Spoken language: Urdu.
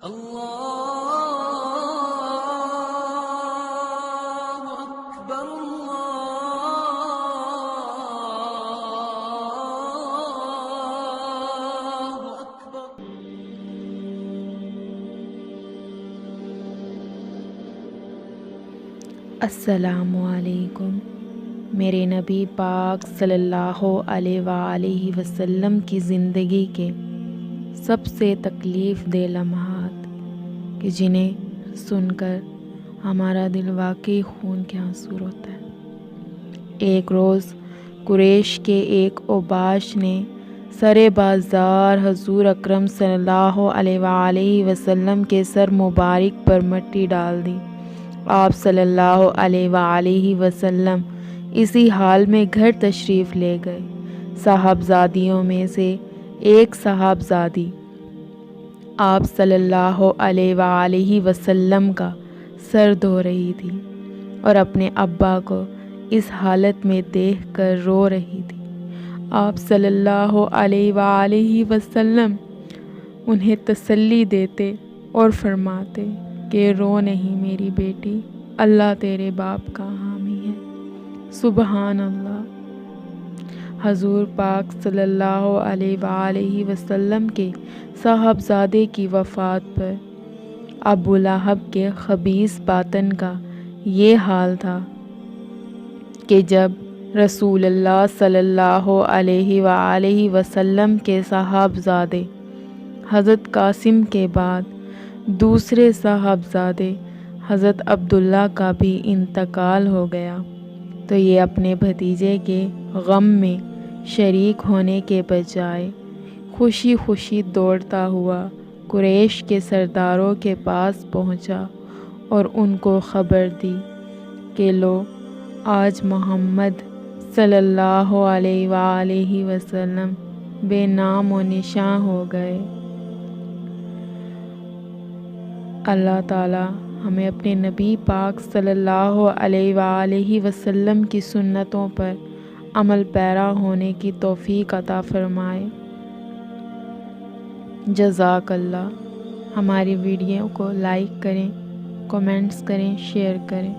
اللہ اکبر اللہ اکبر۔ السلام علیکم۔ میرے نبی پاک صلی اللہ علیہ وآلہ وسلم کی زندگی کے سب سے تکلیف دہ لمحات کہ جنہیں سن کر ہمارا دل واقعی خون کے آنسو ہوتا ہے۔ ایک روز قریش کے ایک اوباش نے سر بازار حضور اکرم صلی اللہ علیہ وآلہ وسلم کے سر مبارک پر مٹی ڈال دی۔ آپ صلی اللہ علیہ وآلہ وسلم اسی حال میں گھر تشریف لے گئے۔ صاحبزادیوں میں سے ایک صاحبزادی آپ صلی اللہ علیہ وآلہ وسلم کا سر دھو رہی تھی اور اپنے ابا کو اس حالت میں دیکھ کر رو رہی تھی۔ آپ صلی اللہ علیہ وآلہ وسلم انہیں تسلی دیتے اور فرماتے کہ رو نہیں میری بیٹی، اللہ تیرے باپ کا حامی ہے۔ سبحان اللہ۔ حضور پاک صلی اللہ علیہ وآلہ وسلم کے صاحبزادے کی وفات پر ابو لہب کے خبیث باطن کا یہ حال تھا کہ جب رسول اللہ صلی اللہ علیہ وآلہ وسلم کے صاحبزادے حضرت قاسم کے بعد دوسرے صاحبزادے حضرت عبداللہ کا بھی انتقال ہو گیا تو یہ اپنے بھتیجے کے غم میں شریک ہونے کے بجائے خوشی خوشی دوڑتا ہوا قریش کے سرداروں کے پاس پہنچا اور ان کو خبر دی کہ لو آج محمد صلی اللہ علیہ وآلہ وسلم بے نام و نشاں ہو گئے۔ اللہ تعالی ہمیں اپنے نبی پاک صلی اللہ علیہ وآلہ وسلم کی سنتوں پر عمل پیرا ہونے کی توفیق عطا فرمائے۔ جزاک اللہ۔ ہماری ویڈیو کو لائک کریں، کمنٹس کریں، شیئر کریں۔